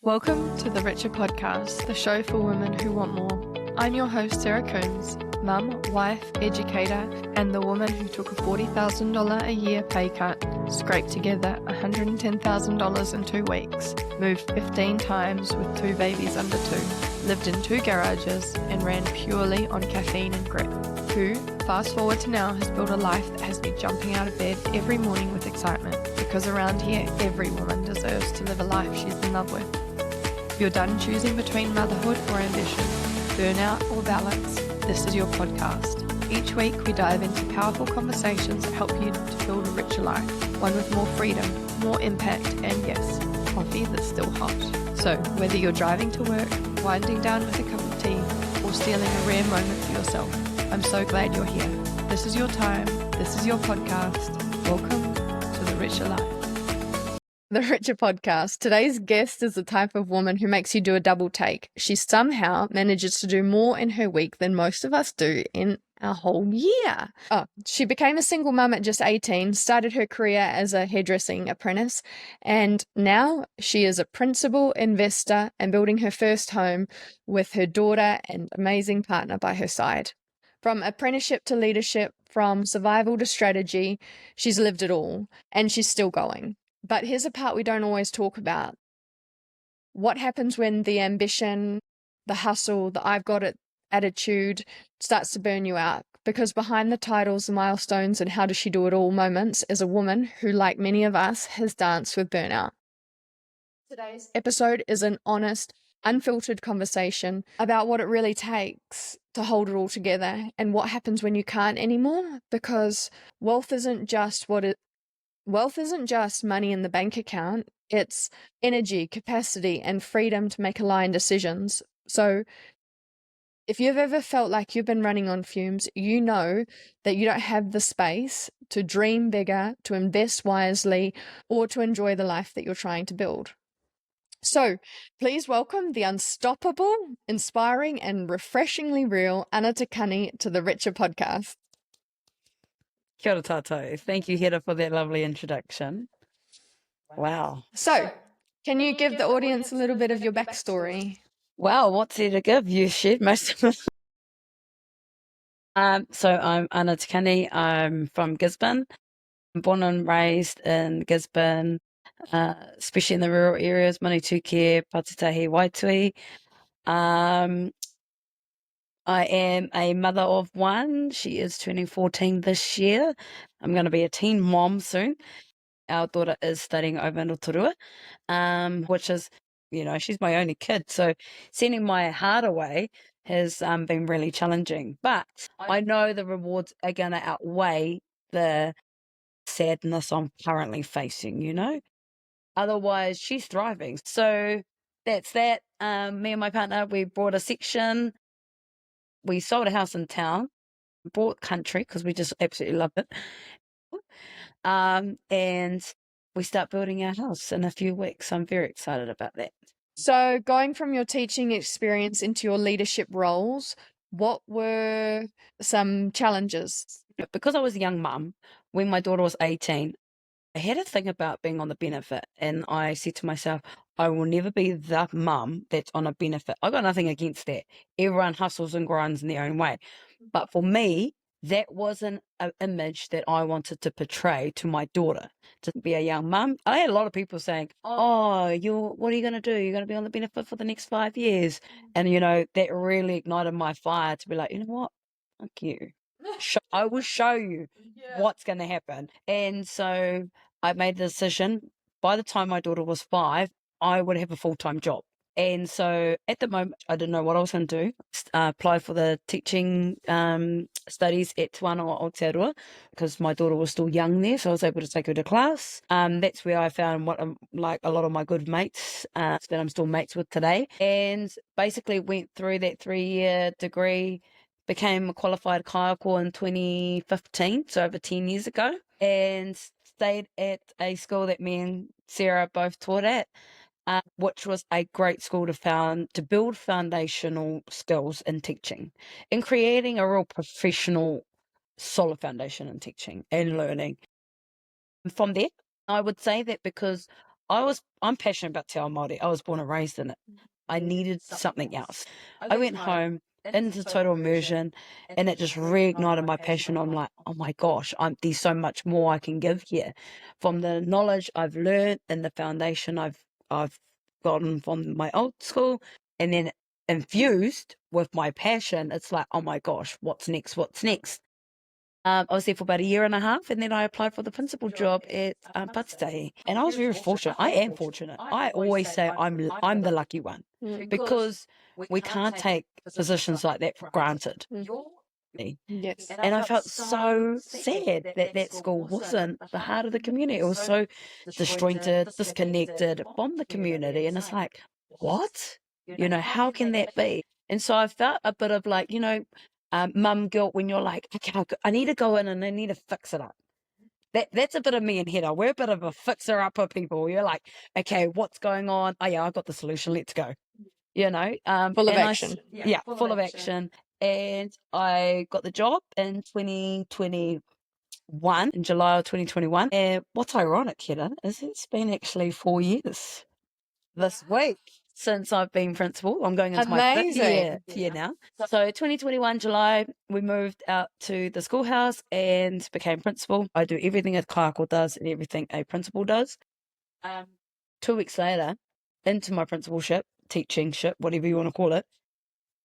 Welcome to the Richer Podcast, the show for women who want more. I'm your host, Sarah Coons, mum, wife, educator, and the woman who took a $40,000 a year pay cut, scraped together $110,000 in 2 weeks, moved 15 times with 2 babies under 2, lived in 2 garages, and ran purely on caffeine and grit. Who, fast forward to now, has built a life that has me jumping out of bed every morning with excitement, because around here, every woman deserves to live a life she's in love with. If you're done choosing between motherhood or ambition, burnout or balance, this is your podcast. Each week we dive into powerful conversations that help you to build a richer life, one with more freedom, more impact, and yes, coffee that's still hot. So whether you're driving to work, winding down with a cup of tea, or stealing a rare moment for yourself, I'm so glad you're here. This is your time. This is your podcast. Welcome to the Richer Life. The Richer Podcast. Today's guest is the type of woman who makes you do a double take. She somehow manages to do more in her week than most of us do in our whole year. She became a single mum at just 18, started her career as a hairdressing apprentice, and now she is a principal investor and building her first home with her daughter and amazing partner by her side. From apprenticeship to leadership, from survival to strategy, she's lived it all, and she's still going. But here's a part we don't always talk about. What happens when the ambition, the hustle, the I've got it attitude starts to burn you out? Because behind the titles, the milestones, and how does she do it all moments is a woman who, like many of us, has danced with burnout. Today's episode is an honest, unfiltered conversation about what it really takes to hold it all together and what happens when you can't anymore, because wealth isn't just money in the bank account. It's energy, capacity, and freedom to make aligned decisions. So if you've ever felt like you've been running on fumes, you know that you don't have the space to dream bigger, to invest wisely, or to enjoy the life that you're trying to build. So please welcome the unstoppable, inspiring, and refreshingly real Ana Te Kani to the Richer Podcast. Kia ora tātou. Thank you, Hera, for that lovely introduction. Wow. So, can you give the audience a little bit of your backstory? Wow, what's there to give? You shared most of it. So I'm Ana Te Kani. I'm from Gisborne. I'm born and raised in Gisborne, especially in the rural areas, Manituke, Patutahi, Waitui. I am a mother of one. She is turning 14 this year. I'm going to be a teen mom soon. Our daughter is studying over in Rotorua, which is, she's my only kid. So sending my heart away has been really challenging. But I know the rewards are going to outweigh the sadness I'm currently facing. Otherwise, she's thriving. So that's that. Me and my partner, we bought a section. We sold a house in town, bought country because we just absolutely love it. And we start building our house in a few weeks. I'm very excited about that. So going from your teaching experience into your leadership roles, what were some challenges? Because I was a young mum, when my daughter was 18, I had a thing about being on the benefit. And I said to myself, I will never be the mum that's on a benefit. I got nothing against that. Everyone hustles and grinds in their own way. But for me, that wasn't an image that I wanted to portray to my daughter, to be a young mum. I had a lot of people saying, what are you going to do? You're going to be on the benefit for the next 5 years. And, that really ignited my fire to be like, you know what? Fuck you. I will show you what's going to happen. And so I made the decision, by the time my daughter was 5, I would have a full-time job. And so at the moment, I didn't know what I was going to do. Apply for the teaching studies at Te Wānanga o Aotearoa because my daughter was still young there, so I was able to take her to class. That's where I found what like a lot of my good mates that I'm still mates with today. And basically went through that 3-year degree, became a qualified kaiako in 2015, so over 10 years ago, and stayed at a school that me and Sarah both taught at, which was a great school to build foundational skills in teaching and creating a real professional, solid foundation in teaching and learning. From there, I would say that because I'm passionate about Te Ao Māori. I was born and raised in it. I needed something else. I went home into total immersion, and it just reignited my passion. I'm like, oh my gosh, there's so much more I can give here, from the knowledge I've learned and the foundation I've gotten from my old school, and then infused with my passion. It's like, oh my gosh, what's next? What's next? I was there for about a year and a half, and then I applied for the principal job at Patitahi. And I was very fortunate. I am fortunate. I always say I'm the lucky one, because we can't take positions like that for granted. Yes. And I felt so sad that that school wasn't the heart of the community. It was so disjointed, disconnected from the community. And it's like, what? How can that be? And so I felt a bit of like, mum guilt, when you're like, okay, I need to go in and I need to fix it up. That's a bit of me and Hedda. We're a bit of a fixer-upper people. You're like, okay, what's going on? Oh yeah, I got the solution. Let's go. Full of action. Yeah, full of action. And I got the job in 2021, in July of 2021. And what's ironic, Hedda, is it's been actually 4 years this week since I've been principal. I'm going into my fifth year now. So 2021 July, we moved out to the schoolhouse and became principal. I do everything a clerk does and everything a principal does. 2 weeks later, into my principalship, teachingship, whatever you want to call it,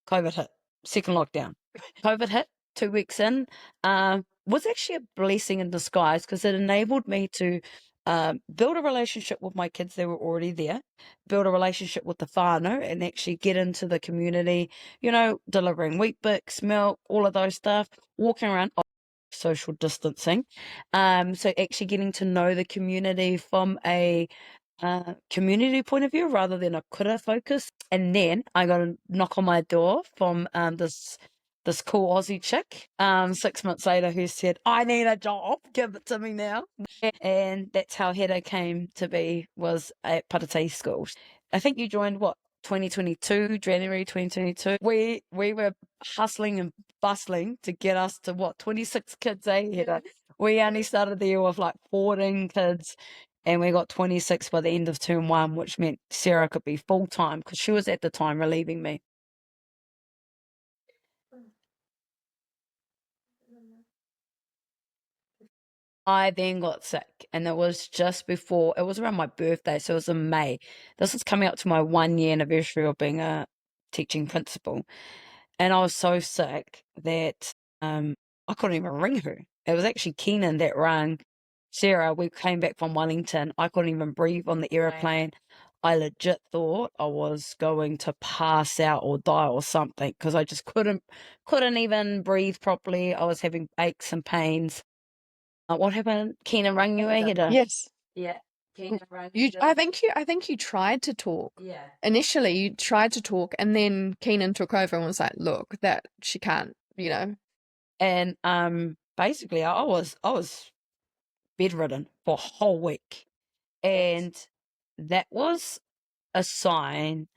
COVID hit. Second lockdown. COVID hit 2 weeks in. Was actually a blessing in disguise, because it enabled me to build a relationship with my kids that were already there, build a relationship with the whānau, and actually get into the community, delivering wheat bix, milk, all of those stuff, walking around, social distancing. So actually getting to know the community from a community point of view rather than a kura focus. And then I got a knock on my door from this cool Aussie chick 6 months later, who said, I need a job, give it to me now. And that's how Hedda came to be, was at Paratahi School. I think you joined, 2022, January 2022. We were hustling and bustling to get us to 26 kids, Hedda? We only started the year with like 14 kids, and we got 26 by the end of term 1, which meant Sarah could be full-time, because she was at the time relieving me. I then got sick, and it was just before, it was around my birthday, so it was in May. This is coming up to my 1-year anniversary of being a teaching principal. And I was so sick that I couldn't even ring her. It was actually Keenan that rang Sarah. We came back from Wellington. I couldn't even breathe on the aeroplane. I legit thought I was going to pass out or die or something, because I just couldn't even breathe properly. I was having aches and pains. What happened? Keenan rang you, Hedda? Yes. Yeah. I think you tried to talk. Yeah. Initially, you tried to talk, and then Keenan took over and was like, "Look, that she can't," And basically, I was bedridden for a whole week, and that was a sign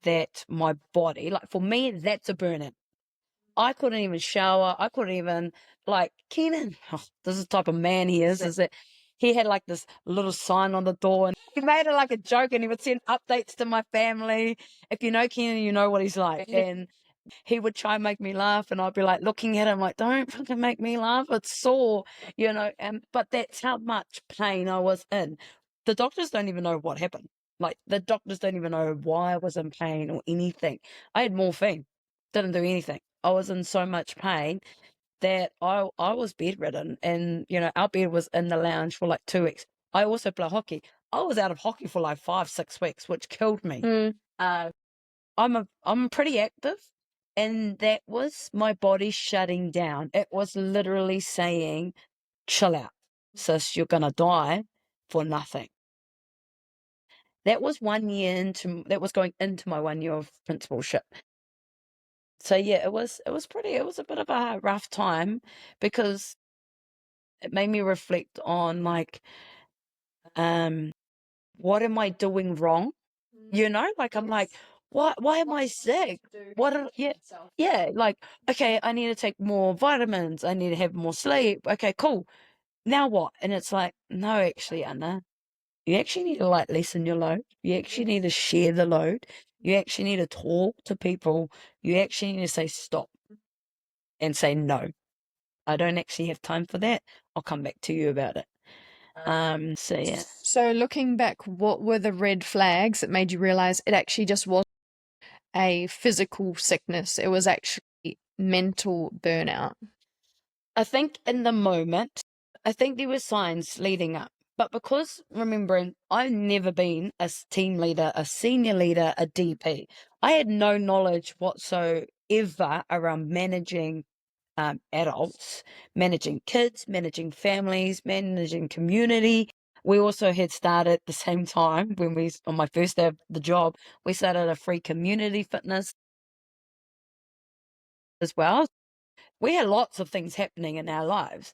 that my body, like for me, that's a burnout. I couldn't even shower. I couldn't even, like, Keenan, this is the type of man he is that he had like this little sign on the door, and he made it like a joke, and he would send updates to my family. If you know Keenan, you know what he's like. And he would try and make me laugh, and I'd be like looking at him like, don't fucking make me laugh, it's sore, but that's how much pain I was in. The doctors don't even know what happened. Like, the doctors don't even know why I was in pain or anything. I had morphine, didn't do anything. I was in so much pain that I was bedridden, and our bed was in the lounge for like 2 weeks. I also play hockey. I was out of hockey for like 5-6 weeks, which killed me. I'm pretty active, and that was my body shutting down. It was literally saying, chill out, sis, you're gonna die for nothing. That was 1 year into, that was going into my 1 year of principalship. So yeah, it was a bit of a rough time, because it made me reflect on, like, what am I doing wrong? Like, I'm like, why am I sick? Yeah, like, okay, I need to take more vitamins, I need to have more sleep. Okay, cool. Now what? And it's like, no, actually, Anna, you actually need to like lessen your load. You actually need to share the load. You actually need to talk to people. You actually need to say stop and say no. I don't actually have time for that. I'll come back to you about it. So yeah. So looking back, what were the red flags that made you realize it actually just wasn't a physical sickness? It was actually mental burnout. I think in the moment, I think there were signs leading up. But because remembering, I've never been a team leader, a senior leader, a DP. I had no knowledge whatsoever around managing adults, managing kids, managing families, managing community. We also had started at the same time on my first day of the job, we started a free community fitness as well. We had lots of things happening in our lives,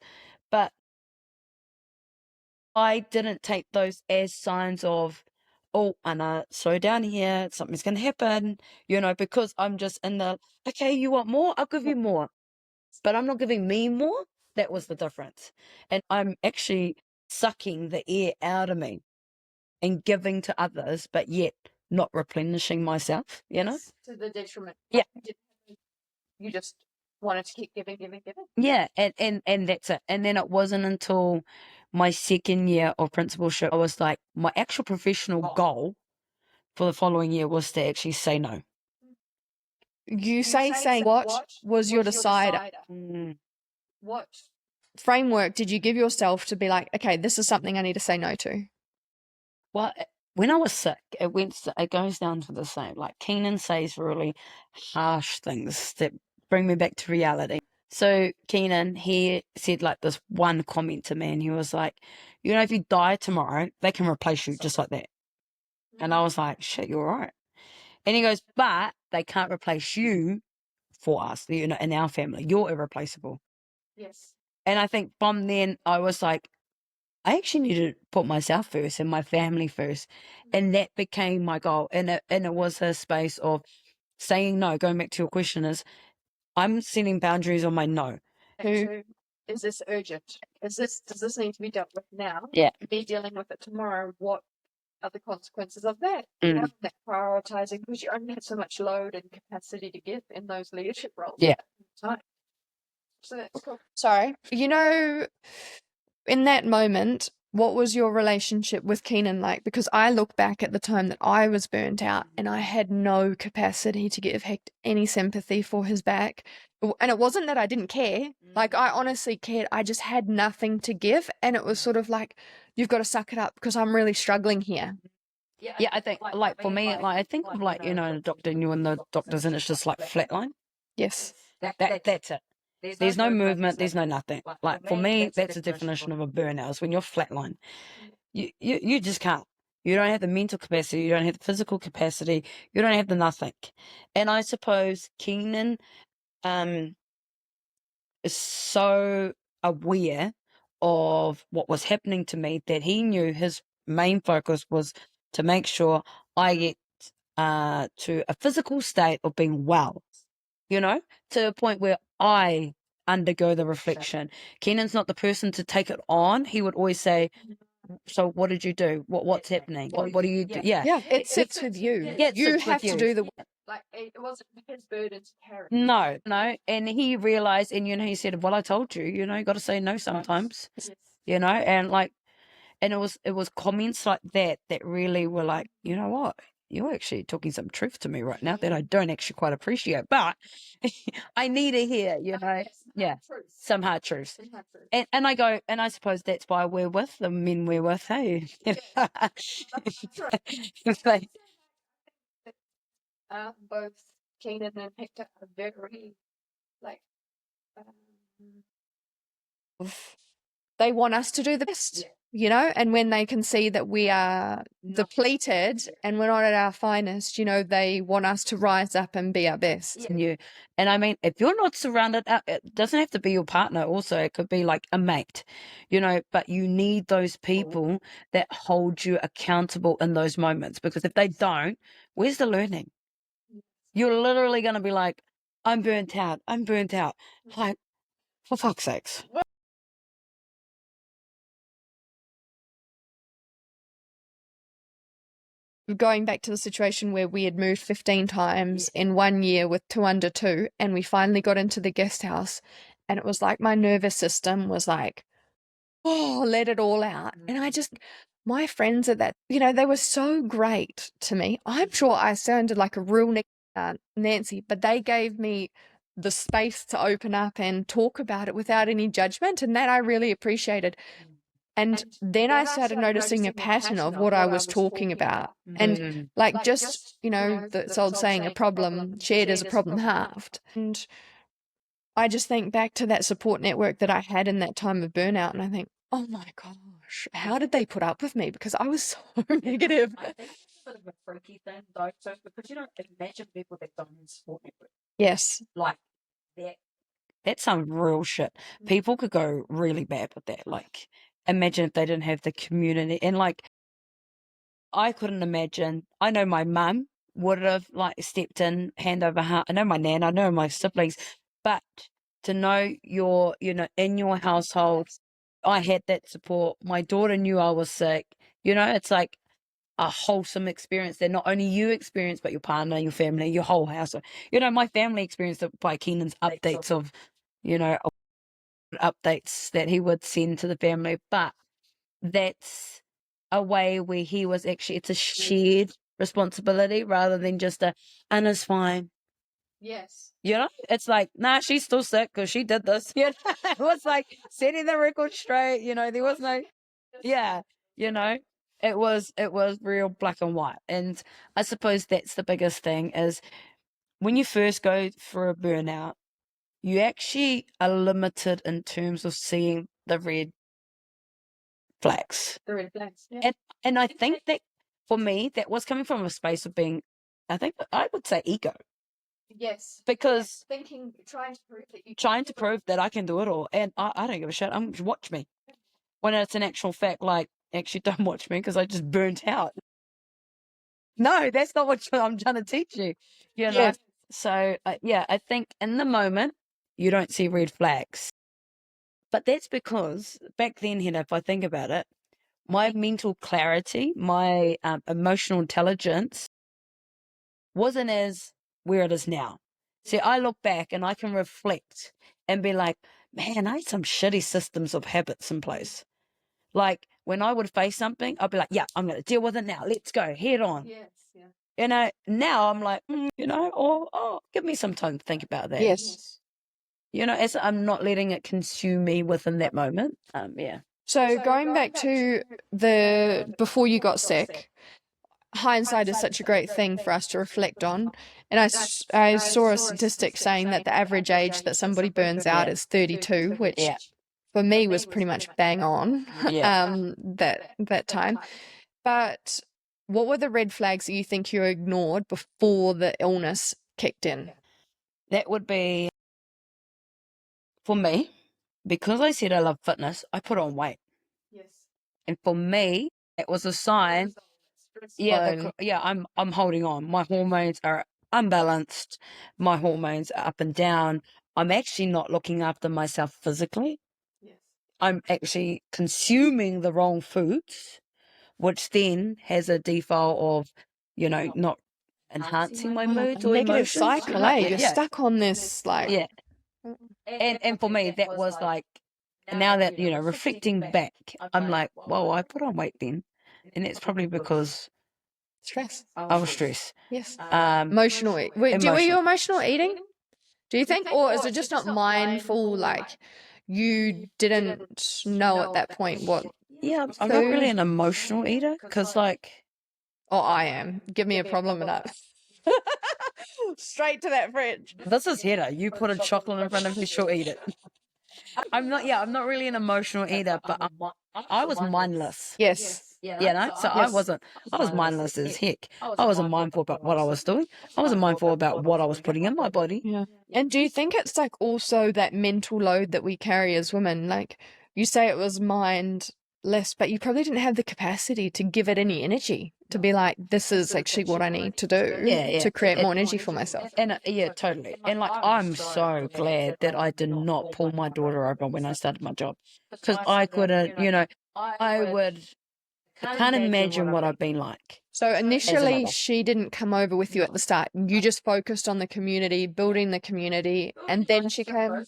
but I didn't take those as signs of, oh, Anna, slow down here, something's going to happen, because I'm just in okay, you want more? I'll give you more. But I'm not giving me more. That was the difference. And I'm actually sucking the air out of me and giving to others, but yet not replenishing myself, To the detriment. Yeah. You just wanted to keep giving. Yeah, and that's it. And then it wasn't until my second year of principalship, I was like, my actual professional goal for the following year was to actually say no. You say what was your decider? What framework did you give yourself to be like, okay, this is something I need to say no to? Well, when I was sick, it goes down to the same. Like Keenan says really harsh things that bring me back to reality. So Keenan, he said like this one comment to me, and he was like, if you die tomorrow, they can replace you just like that. And I was like, shit, you're right. And he goes, but they can't replace you for us, in our family. You're irreplaceable. Yes. And I think from then I was like, I actually need to put myself first and my family first. And that became my goal. And it was a space of saying no. Going back to your question is, I'm setting boundaries on my no. Is this urgent? Does this need to be dealt with now? Yeah. Me dealing with it tomorrow, what are the consequences of that? That prioritizing, because you only have so much load and capacity to give in those leadership roles. Yeah. At the time. So that's cool. Sorry. In that moment, what was your relationship with Keenan like? Because I look back at the time that I was burnt out and I had no capacity to give Hector any sympathy for his back. And it wasn't that I didn't care. Like, I honestly cared. I just had nothing to give. And it was sort of like, you've got to suck it up because I'm really struggling here. Yeah, I think, like, for me, I think of, like, a doctor and you and the doctors, and it's just like flatline. Yes. That's it. There's no movement, there's no nothing. Like, for me, that's the definition of a burnout, is when you're flatline. You just can't. You don't have the mental capacity, you don't have the physical capacity, you don't have the nothing. And I suppose Keenan is so aware of what was happening to me that he knew his main focus was to make sure I get to a physical state of being well, to a point where I undergo the reflection. Keenan's not the person to take it on. He would always say, so what did you do? What's happening? What do you do? Yeah. Yeah, it sits with you. Yeah, you have to do the work. Like, it wasn't his burden to carry. No. And he realized, and he said, well, I told you, you got to say no sometimes. Yes. And like, and it was comments like that really were like, you know what? You're actually talking some truth to me right now that I don't actually quite appreciate, but I need to hear, some hard truths. And I go, and I suppose that's why we're with the men we're with, hey? Both Keenan and Hector are very, like, they want us to do the best, and when they can see that we are depleted and we're not at our finest, they want us to rise up and be our best. And I mean, if you're not surrounded, it doesn't have to be your partner also, it could be like a mate, but you need those people that hold you accountable in those moments, because if they don't, where's the learning? You're literally going to be like, I'm burnt out. Like, for fuck's sakes. going back to the situation where we had moved 15 times in 1 year with 2 under 2, and we finally got into the guest house, and it was like my nervous system was like, oh, let it all out. And my friends at that, they were so great to me. I'm sure I sounded like a real Nancy, but they gave me the space to open up and talk about it without any judgment, and that I really appreciated. And then I started noticing a pattern of what I was talking about. And like just, this old saying, a problem shared is a problem halved. And I just think back to that support network that I had in that time of burnout, and I think, oh my gosh, how did they put up with me? Because I was so negative. I think it's a bit of a freaky thing though, so because imagine people that don't have support network. Yes. Like that's some real shit. People could go really bad with that. Like, imagine if they didn't have the community. And like, I couldn't imagine. I know my mum would have like stepped in hand over heart. I know my nan, I know my siblings, but to know in your household, I had that support. My daughter knew I was sick. It's like a wholesome experience that not only you experience, but your partner, your family, your whole house. My family experienced it by Keenan's updates of, updates that he would send to the family. But that's a way where he was actually, it's a shared responsibility rather than just and it's fine. Yes. It's like, nah, she's still sick because she did this. It was like setting the record straight. There was no, yeah, it was real black and white. And I suppose that's the biggest thing is when you first go through a burnout, you actually are limited in terms of seeing the red flags. The red flags. Yeah. And I think that for me, that was coming from a space of being, I would say ego. Yes. Because trying to prove that I can do it all. And I don't give a shit. Watch me. When it's an actual fact, like, actually don't watch me because I just burnt out. No, that's not what I'm trying to teach you. Yes. So, I think in the moment, you don't see red flags. But that's because back then, if I think about it, my mental clarity, my emotional intelligence wasn't as where it is now. See, I look back and I can reflect and be like, man, I had some shitty systems of habits in place. Like when I would face something, I'd be like, yeah, I'm going to deal with it now. Let's go head on. Yes. Yeah. Now I'm like, give me some time to think about that. Yes. As I'm not letting it consume me within that moment. Yeah. So going back to the before you got sick, hindsight is such a great thing for us to reflect on. And I saw a statistic saying that the average age that somebody burns out is 32, which for me was pretty much bang on that time. But what were the red flags that you think you ignored before the illness kicked in? That would be, for me, because I said I love fitness, I put on weight. Yes. And for me, it was a sign. I'm holding on. My hormones are unbalanced. My hormones are up and down. I'm actually not looking after myself physically. Yes. I'm actually consuming the wrong foods, which then has a default of, not enhancing my moods or negative emotions. cycle, eh? You're stuck on this, like. Yeah. And for me, that was like, now that, reflecting back, I'm like, whoa, I put on weight then. And it's probably because Stress. I was stressed. Yes. Emotional. Were you emotional eating? Do you think? Or is it just not mindful, like you didn't know at that point what? Yeah, I'm not really an emotional eater because, like. Oh, I am. Give me a problem and straight to that fridge. This is Hedda. You put a chocolate in front of me, she'll eat it. I'm not really an emotional eater, but I was mindless. Yes. So I was mindless as heck. I wasn't mindful about what I was doing. I wasn't mindful about what I was putting in my body. Yeah. And do you think it's like also that mental load that we carry as women? Like you say it was mindless, but you probably didn't have the capacity to give it any energy to be like, this is actually what I need to do to create more energy for myself. And totally. And like, I'm so glad that I did not pull my daughter over when I started my job because I couldn't, I would I can't imagine what I've been like. So initially, mother. she didn't come over with you at the start. You just focused on the community, building the community, and then she came.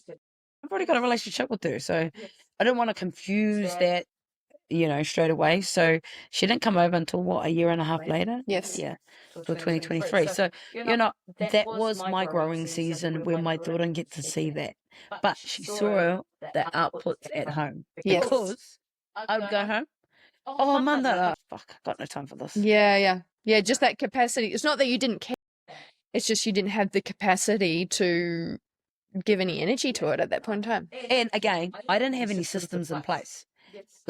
I've already got a relationship with her, so I didn't want to confuse that, straight away. So she didn't come over until what, a year and a half later? Yes. Yeah, till 2023. So, that was my growing season where my daughter didn't get to see that. But she saw the outputs at home. Yes. Because I would go home, oh, mum, fuck, I got no time for this. Yeah. Just that capacity. It's not that you didn't care. It's just you didn't have the capacity to give any energy to it at that point in time. And again, I didn't have any systems in place.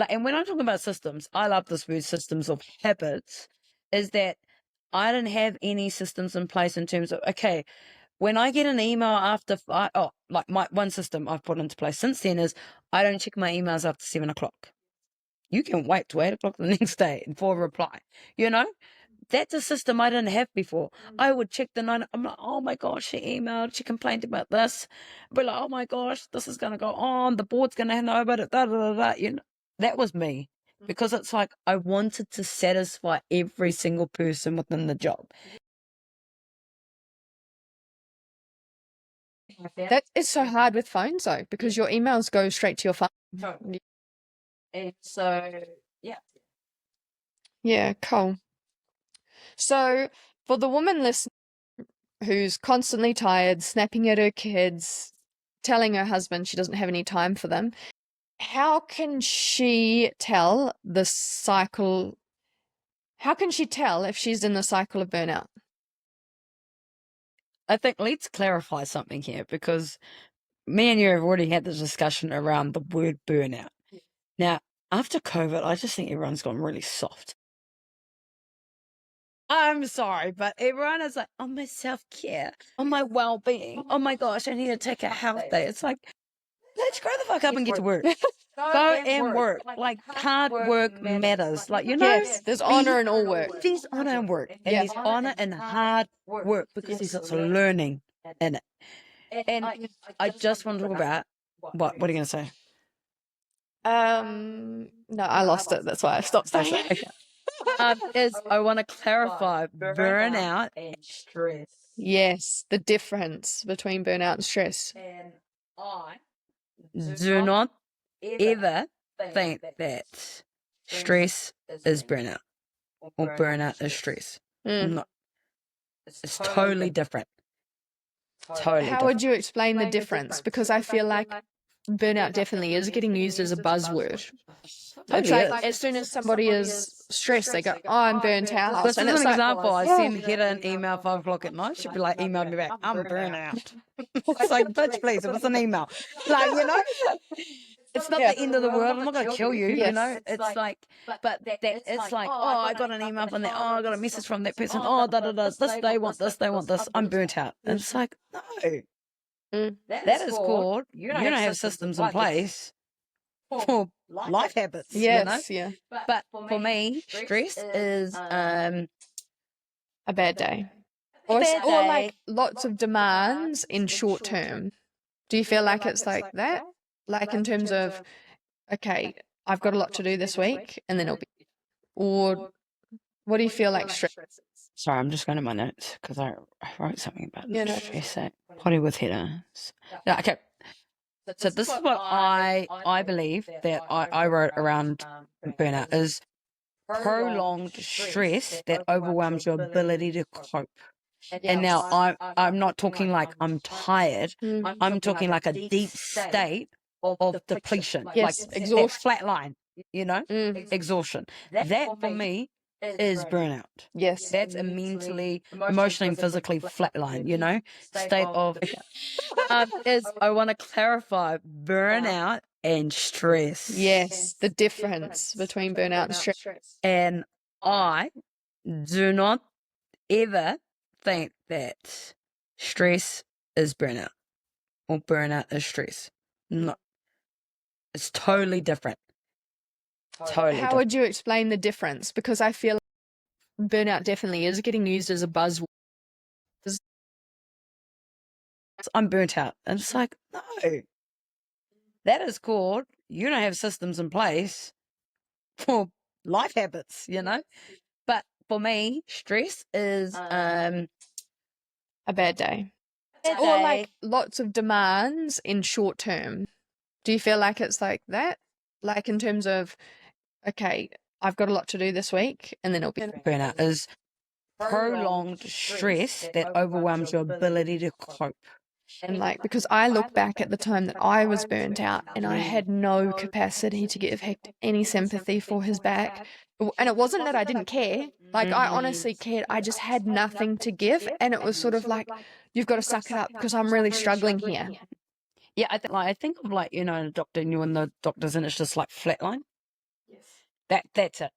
And when I'm talking about systems, I love this word systems of habits, is that I didn't have any systems in place in terms of, okay, when I get an email after, my one system I've put into place since then is I don't check my emails after 7 o'clock. You can wait till 8 o'clock the next day for a reply, That's a system I didn't have before. I would check the 9. I'm like, oh my gosh, she emailed, she complained about this. But like, oh my gosh, this is going to go on. The board's going to know about it. That was me. Because it's like I wanted to satisfy every single person within the job. That is so hard with phones though, because your emails go straight to your phone. And so, yeah. Yeah, cool. So for the woman listening who's constantly tired, snapping at her kids, telling her husband she doesn't have any time for them, how can she tell the cycle? How can she tell if she's in the cycle of burnout? I think let's clarify something here, because me and you have already had this discussion around the word burnout. Now, after COVID, I just think everyone's gone really soft. I'm sorry, but everyone is like, oh, my self-care, oh, my well-being, oh my gosh, I need to take a health day. It's like, let's grow the fuck up and get to work. Go and work. Like, hard work matters. Like, Yes, there's honor in all work. There's honor in work. And there's honor in hard work, because there's lots of learning in it. And I just want to talk about, what are you going to say? No, I lost it. That's why I stopped saying it. Okay. I want to clarify burnout and stress. Yes, the difference between burnout and stress. And I do not ever think that stress is burnout or burnout is stress. No. It's totally different. How would you explain the difference? Because I feel like burnout definitely is getting used as a buzzword. It's like as soon as somebody is stressed, they go, oh, I'm burnt out. This is And an it's like, example. I send Hedda an email 5 o'clock at night. She'd be like, email me back, I'm burnt out. It's like, bitch, please, it was an email. Like, it's not the end of the world. I'm not going to kill you, It's like, but it's like, oh, I got an email from that. Oh, I got a message from that person. Oh, this, they want this, they want this. I'm burnt out. And it's like, no. That is called, you don't have systems in place for life habits. yes, yeah. But for me, stress is A bad day. Or like lots of demands in short term. Do you feel like it's like that? Like in terms of, okay, I've got a lot to do this week, and then it'll be, or what do you feel like stress? Sorry, I'm just going to my notes because I wrote something about stress. Potty with headers. Yeah, okay. So this is what I believe that I wrote around burnout is prolonged stress that overwhelms your ability to cope. And now I'm not talking like I'm tired. I'm talking like a deep state of depletion. Yes, like exhaustion. Flatline, exhaustion. That for me is burnout. Yes. That's a mentally, emotionally, and physically flatline, state of. I want to clarify burnout and stress. Yes, the difference between burnout and stress. And I do not ever think that stress is burnout or burnout is stress. No. It's totally different. How would you explain the difference? Because I feel like burnout definitely is getting used as a buzzword. I'm burnt out. And it's like, no. That is called, you don't have systems in place for life habits, you know. But for me, stress is A bad day. Or like lots of demands in short term. Do you feel like it's like that? Like in terms of, okay, I've got a lot to do this week, and then it'll be burnout is prolonged stress that overwhelms your ability to cope. and like because I look back at the time that I was burnt out and I had no capacity to give Hector any sympathy for his back. And it wasn't that I didn't care. Like I honestly cared. I just had nothing to give, and it was sort of like, you've got to suck it up because I'm really struggling here. Yeah, I think of like, you know, a doctor and you and the doctors and it's just like flatline. Yes. That's it.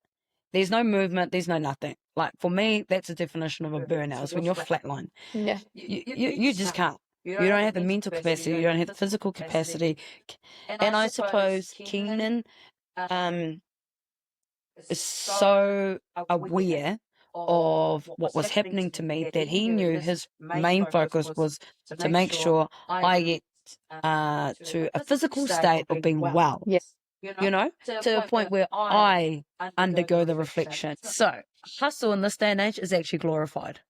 There's no movement, there's no nothing. Like for me, that's a definition of a burnout. Is when you're flatline. Yeah. You just can't. You don't have the mental capacity, you don't have the physical capacity. And I suppose Keenan is so aware of what was happening to me that he knew his main focus was to make sure I get to a physical state of being well. Yes. You know, to a point where I undergo the reflection. So, hustle in this day and age is actually glorified,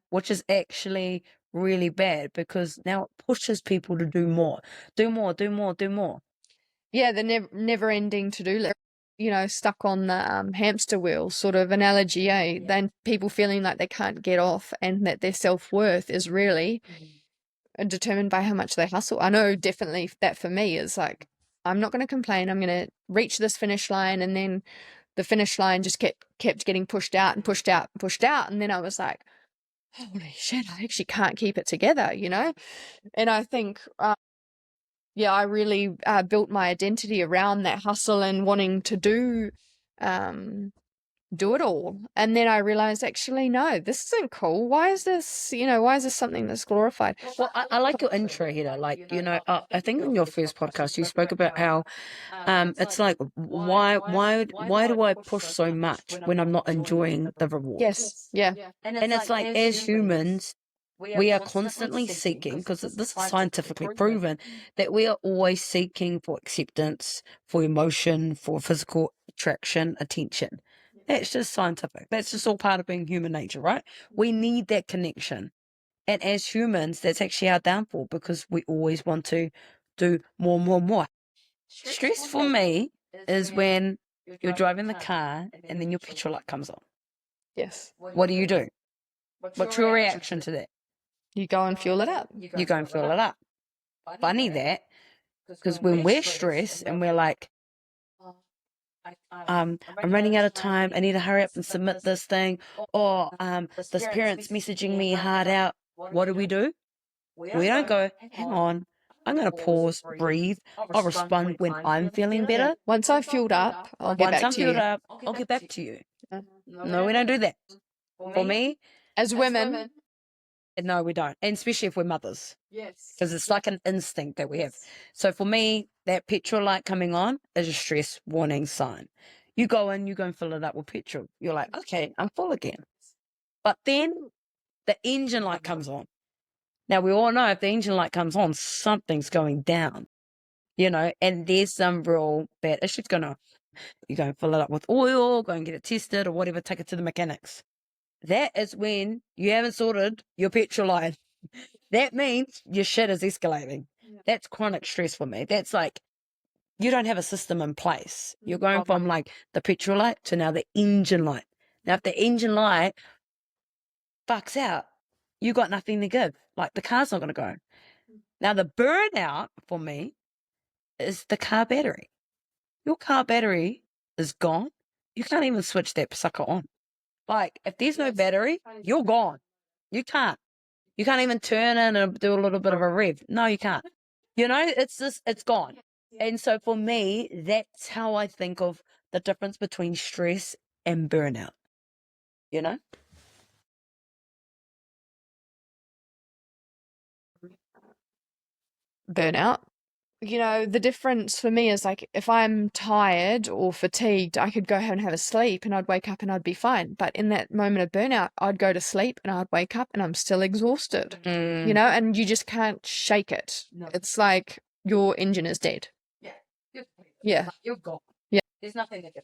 which is actually really bad because now it pushes people to do more, do more, do more, do more. Yeah, the never ending to do list. You know, stuck on the hamster wheel sort of analogy, eh? Then people feeling like they can't get off and that their self-worth is really determined by how much they hustle. I know definitely that for me is like, I'm not going to complain. I'm going to reach this finish line, and then the finish line just kept getting pushed out and pushed out and pushed out. And then I was like, holy shit, I actually can't keep it together, you know? And I think, yeah, I really built my identity around that hustle and wanting to do it all. And then I realized, actually, no, this isn't cool. Why is this, why is this something that's glorified? Well, I like your intro here. Like, you know, I think in your first podcast, you spoke about how it's like, why do I push so much when I'm not enjoying the rewards? Yes. Yeah. And it's like, as humans, we are constantly seeking, because this is scientifically proven, that we are always seeking for acceptance, for emotion, for physical attraction, attention. That's just scientific. That's just all part of being human nature, right? We need that connection. And as humans, that's actually our downfall because we always want to do more, more, more. Stress for me is when you're driving the car and then your petrol light comes on. Yes. What do you do? What's your reaction to that? You go and fuel it up. You go and fill it up. Funny that, because when we're stressed and we're like, I'm running out of time, I need to hurry up and submit this thing, or this parent's messaging me hard out, what do? We don't go, hang on, I'm going to pause, breathe, I'll respond when I'm feeling better. Once I've fueled up, I'll get back to you. Once I'm fueled up, I'll get back to you. No, we don't do that. For me, as women, no, we don't. And especially if we're mothers. yes, Because it's like an instinct that we have. So for me, that petrol light coming on is a stress warning sign. You go and fill it up with petrol. You're like, okay, I'm full again. But then the engine light comes on. Now, we all know if the engine light comes on, something's going down, you know, and there's some real bad issues going on. You go and fill it up with oil, go and get it tested or whatever, take it to the mechanics. That is when you haven't sorted your petrol line. That means your shit is escalating. Yeah. That's chronic stress for me. That's like, you don't have a system in place. You're going from like the petrol light to now the engine light. Now, if the engine light fucks out, you got nothing to give. Like the car's not going to go. Now, the burnout for me is the car battery. Your car battery is gone. You can't even switch that sucker on. Like, if there's no battery, you're gone. You can't. You can't even turn in and do a little bit of a rev. No, you can't. You know, it's gone. And so for me, that's how I think of the difference between stress and burnout. You know? Burnout. You know, the difference for me is like if I'm tired or fatigued, I could go home and have a sleep and I'd wake up and I'd be fine. But in that moment of burnout, I'd go to sleep and I'd wake up and I'm still exhausted, you know, and you just can't shake it. No. It's like your engine is dead. Yeah. Yeah. You're gone. Yeah. There's nothing to do.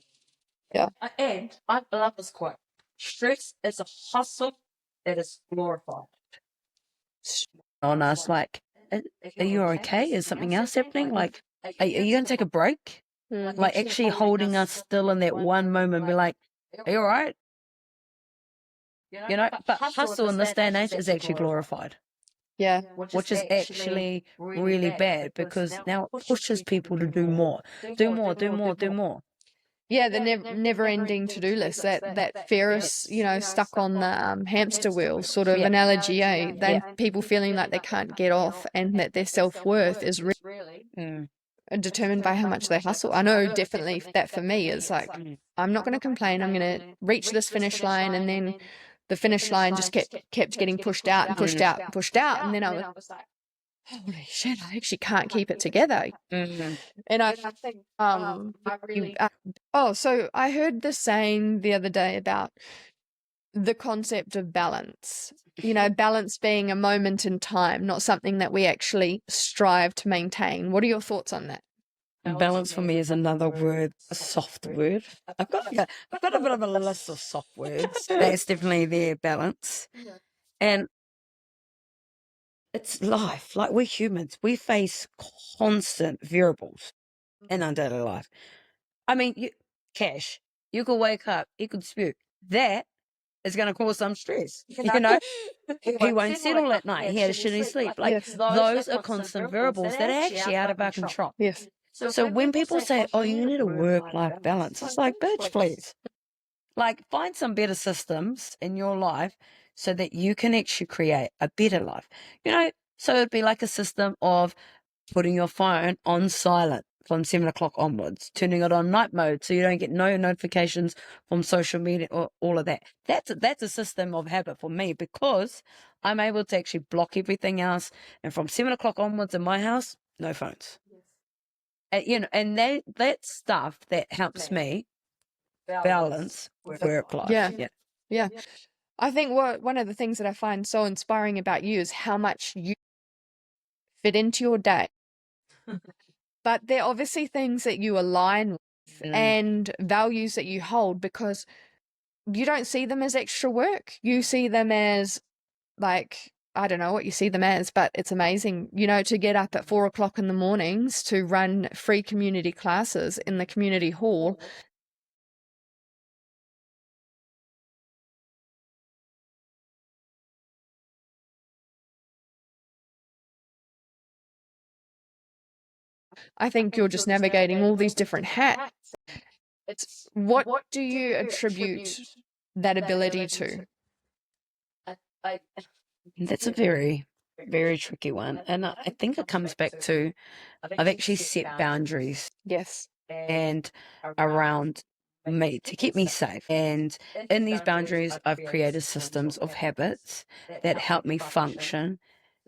Yeah. And I love this quote. Stress is a hustle that is glorified. On us, like, are you okay? Is something else happening? Like, are you going to take a break? Like, actually holding us still in that one moment, be like, are you all right? But hustle in this day and age is actually glorified. Yeah. Which is actually really bad because now it pushes people to do more, do more, do more, do more. Yeah, the never ending to-do list, that Ferris, stuck on the hamster wheel sort of analogy, then people feeling like they can't get off and that their self-worth is really determined by how much they hustle. I know definitely that for me is like, I'm not going to complain, I'm going to reach this finish line, and then the finish line just kept getting pushed out and pushed out and pushed out, and then I was like, holy shit, I actually can't keep it together. And I think so I heard this saying the other day about the concept of balance. Balance being a moment in time, not something that we actually strive to maintain. What are your thoughts on that? Balance for me is another word, a soft word. I've got a bit of a list of soft words. That's definitely their balance. And it's life. Like, we're humans. We face constant variables in our daily life. I mean, Cash, you could wake up, you could spew. That is going to cause some stress. He won't settle at night. He had a shitty sleep. Like, those are constant variables that are actually out of our control. Yes. So when people say, oh, you need a work-life balance, it's like, bitch, please. Like, find some better systems in your life so that you can actually create a better life. So it'd be like a system of putting your phone on silent from 7 o'clock onwards, turning it on night mode so you don't get no notifications from social media or all of that. That's a system of habit for me because I'm able to actually block everything else. And from 7 o'clock onwards in my house, no phones. And that's stuff that helps me balance work life. Yeah. I think one of the things that I find so inspiring about you is how much you fit into your day. But they're obviously things that you align with and values that you hold, because you don't see them as extra work. You see them as, like, I don't know what you see them as, but it's amazing, to get up at 4 o'clock in the mornings to run free community classes in the community hall. I think you're just navigating all these different hats. What do you attribute that ability to? That's a very, very tricky one. And I think it comes back to I've actually set boundaries. Yes. And around me to keep me safe. And in these boundaries, I've created systems of habits that help me function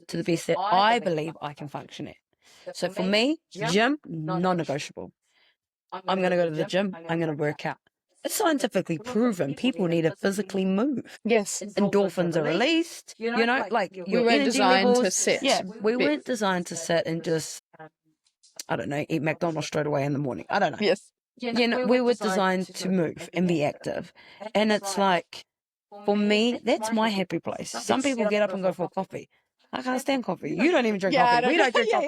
to the best that I believe I can function at. So for me, gym, non-negotiable. I'm going to go to the gym. I'm going to work out. It's scientifically proven people need to physically move. Yes. Endorphins are released. Like we your weren't energy designed levels. to sit. Yeah, we weren't designed to sit and just, I don't know, eat McDonald's straight away in the morning. I don't know. Yes. We were designed to move and be active. And it's like, for me, that's my happy place. Some people get up and go for coffee. I can't stand coffee. You don't even drink coffee. We don't drink coffee.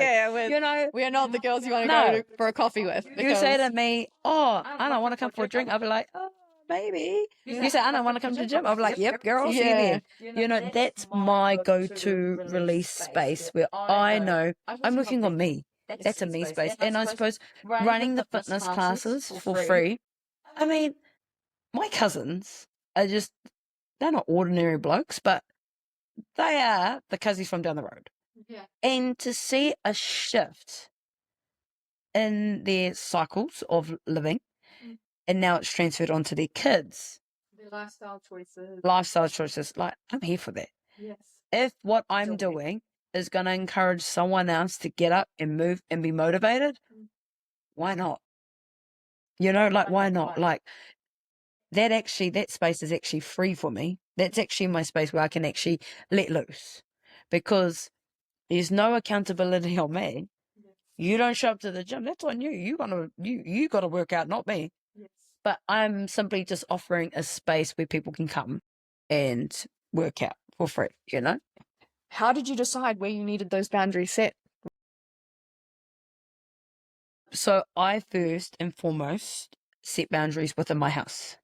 We are not the girls you want to No. go for a coffee with. You say to me, oh, Anna, want to come for a drink? I'll be like, oh, maybe. You say, Anna, want to come to the gym? I'll be like, yep, girl, see you there. That's my go-to release space where I know I'm working on me. That's a me space. And I suppose running the fitness classes for free, I mean, my cousins are just, they're not ordinary blokes, but they are the cousins from down the road. Yeah. And to see a shift in their cycles of living, and now it's transferred onto their kids. Their lifestyle choices. Like, I'm here for that. Yes. If what I'm doing is going to encourage someone else to get up and move and be motivated, why not? Why not? Like, that space is actually free for me. That's actually my space where I can actually let loose, because there's no accountability on me. You don't show up to the gym, that's on you. You got to work out, not me. Yes. but I'm simply just offering a space where people can come and work out for free, you know? How did you decide where you needed those boundaries set? So I first and foremost set boundaries within my house,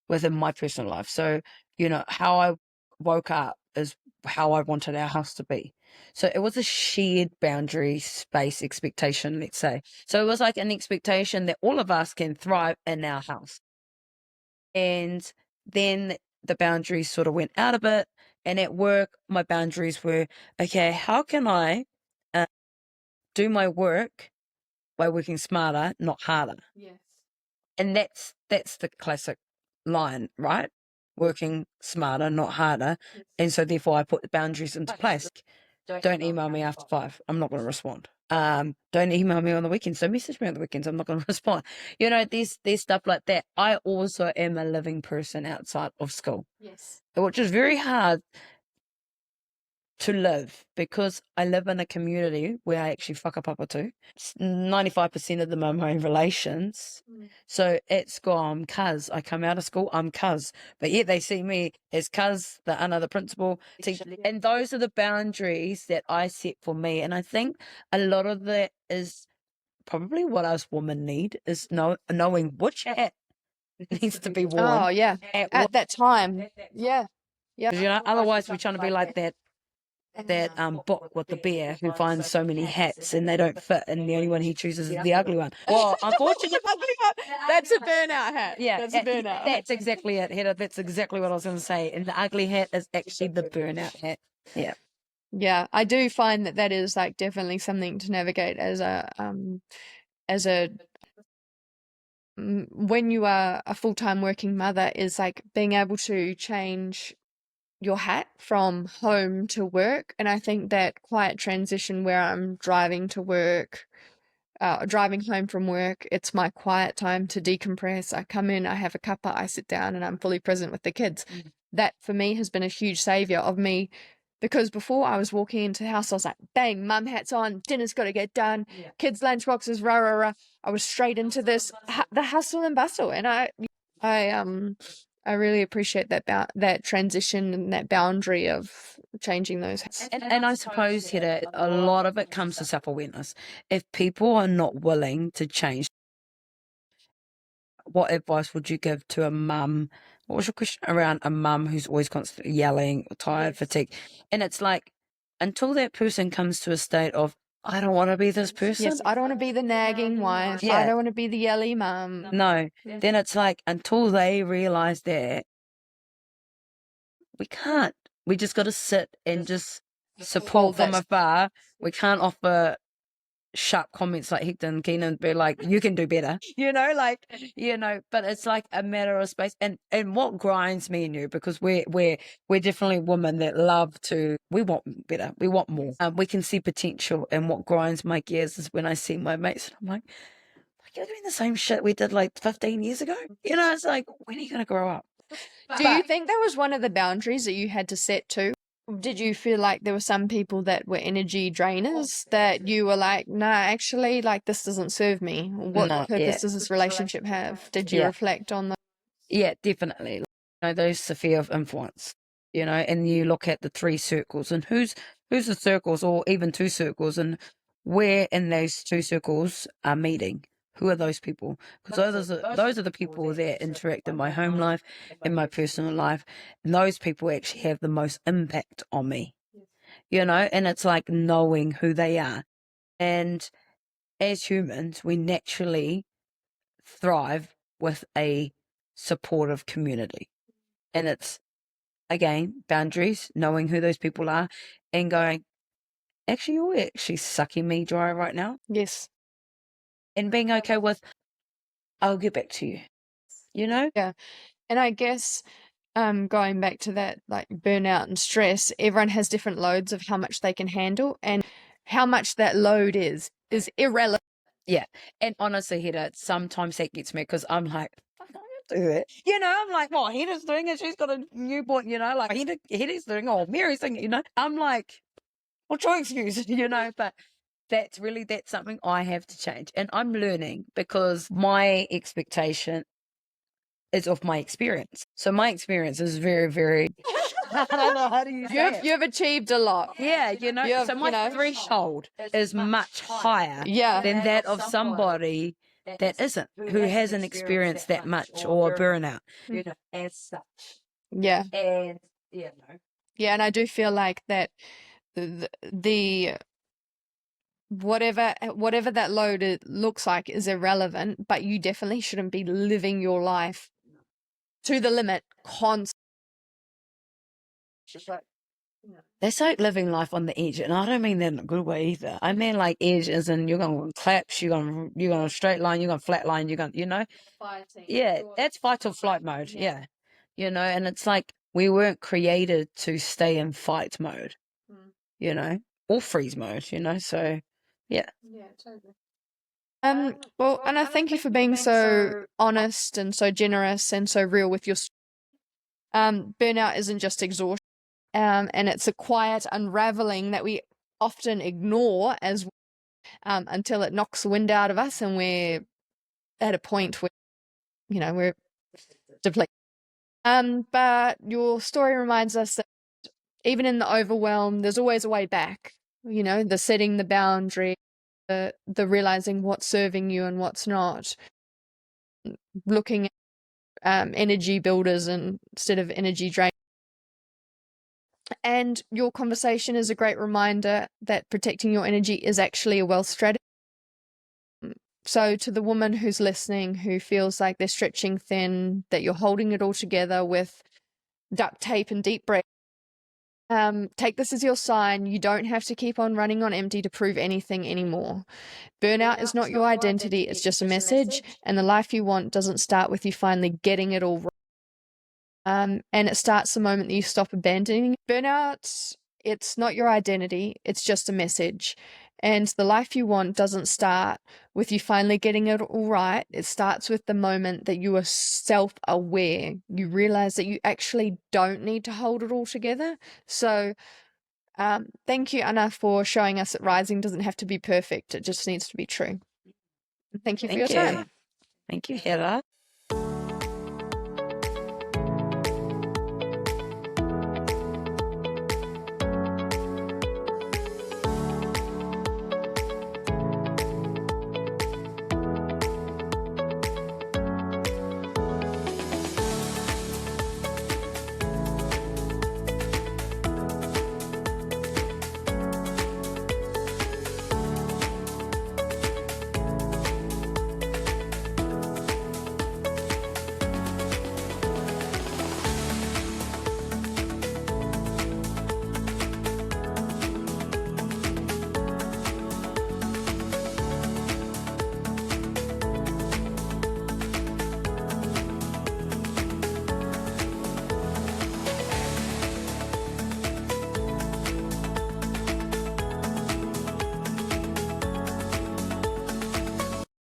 within my personal life. So, you know, how I woke up is how I wanted our house to be. So it was a shared boundary space expectation, let's say. So it was like an expectation that all of us can thrive in our house. And then the boundaries sort of went out a bit. And at work, my boundaries were, okay, how can I do my work by working smarter, not harder? Yes. And that's the classic line, right? Working smarter, not harder. And so therefore I put the boundaries into place. Don't email me after 5. I'm not going to respond. Don't email me on the weekends. Don't message me on the weekends. I'm not going to respond. You know, there's stuff like that. I also am a living person outside of school. Yes. Which is very hard to live because I live in a community where I actually fuck up papa too. 95% of them are my relations. So at school, I'm cuz. I come out of school, I'm cuz. But yet they see me as cuz, the Ana, the principal, teacher. And those are the boundaries that I set for me. And I think a lot of that is probably what us women need is knowing which hat needs to be worn. Oh, yeah. At that time. Yeah. Yeah. Because, you know, otherwise we're trying to be like that book with the bear who finds so many hats and they don't fit, and the only one he chooses is the ugly one. Well, unfortunately, That's a burnout hat. yeah, That's a burnout. that's exactly it, Hedda. That's exactly what I was going to say. And the ugly hat is actually the burnout hat. Yeah. Yeah, I do find that is like definitely something to navigate as a when you are a full-time working mother, is like being able to change your hat from home to work. And I think that quiet transition where I'm driving to work, driving home from work, it's my quiet time to decompress. I come in, I have a cuppa, I sit down, and I'm fully present with the kids. That for me has been a huge savior of me, because before I was walking into the house, I was like, bang, mum hat's on, dinner's got to get done, kids' lunchboxes, rah, rah, rah. I was straight into this, the hustle and bustle. And I really appreciate that transition and that boundary of changing those hats. And I suppose, Hedda, a lot of it comes to self-awareness. If people are not willing to change, what advice would you give to a mum? What was your question around a mum who's always constantly yelling, tired, fatigued? And it's like, until that person comes to a state of, I don't want to be this person. Yes, I don't want to be the nagging wife. Yeah. I don't want to be the yelly mum. No. Then it's like, until they realize that, we can't. We just got to sit and just support from afar. We can't offer sharp comments like Hector and Keenan, be like, you can do better, but it's like a matter of space. And what grinds me and you, because we're definitely women that love to, we want better, we want more, we can see potential. And what grinds my gears is when I see my mates and I'm like, you're doing the same shit we did like 15 years ago. It's like, when are you going to grow up? Do you think that was one of the boundaries that you had to set too? Did you feel like there were some people that were energy drainers that you were like, nah, actually, like, this doesn't serve me? What purpose does this relationship have? Did you reflect on that? Yeah, definitely. Those sphere of influence, and you look at the 3 circles and who's the circles, or even 2 circles, and where in those 2 circles are meeting. Who are those people? Because those are the people that interact in my home life, in my personal life, and those people actually have the most impact on me. And it's like knowing who they are. And as humans, we naturally thrive with a supportive community. And it's, again, boundaries, knowing who those people are, and going, actually, you're actually sucking me dry right now. Yes. And being okay with, I'll get back to you. Yeah. And I guess going back to that, like, burnout and stress, everyone has different loads of how much they can handle, and how much that load is irrelevant. Yeah. And honestly, Hedda, sometimes that gets me, because I'm like, I can't do it. I'm like, well, Hedda's doing it. She's got a newborn, like Hedda's doing it, or Mary's doing it, I'm like, what's your excuse? But that's something I have to change. And I'm learning, because my expectation is of my experience. So my experience is very, very, I don't know how do you say it. You've achieved a lot. Yeah, you know, so my threshold is much higher than that of somebody that isn't, who hasn't experienced that much or burnout. You know, as such. Yeah. And, you know. Yeah, and I do feel like that the whatever that load looks like is irrelevant, but you definitely shouldn't be living your life to the limit constantly. That's like living life on the edge, and I don't mean that in a good way either. I mean like edge as in you're gonna collapse, you're gonna straight line, you're gonna flat line, you're gonna, you know. Yeah, that's fight or flight mode. Yeah. You know, and it's like we weren't created to stay in fight mode, you know, or freeze mode, you know. So yeah. Yeah, totally. Well, Anna, thank you for being so honest and so generous and so real with your burnout isn't just exhaustion. And it's a quiet unraveling that we often ignore as until it knocks the wind out of us and we're at a point where, you know, we're depleted. But your story reminds us that even in the overwhelm, there's always a way back. You know, the setting the boundary, the realizing what's serving you and what's not, looking at energy builders instead of energy drainers. And your conversation is a great reminder that protecting your energy is actually a wealth strategy. So to the woman who's listening, who feels like they're stretching thin, that you're holding it all together with duct tape and deep breath, take this as your sign. You don't have to keep on running on empty to prove anything anymore. Burnout is not your identity. It's just a message. And the life you want doesn't start with you finally getting it all right. And it starts the moment that you stop abandoning burnout. It's not your identity. It's just a message. And the life you want doesn't start with you finally getting it all right. It starts with the moment that you are self-aware. You realize that you actually don't need to hold it all together. So thank you, Anna, for showing us that rising doesn't have to be perfect. It just needs to be true. Thank you for your time. Thank you, Heather.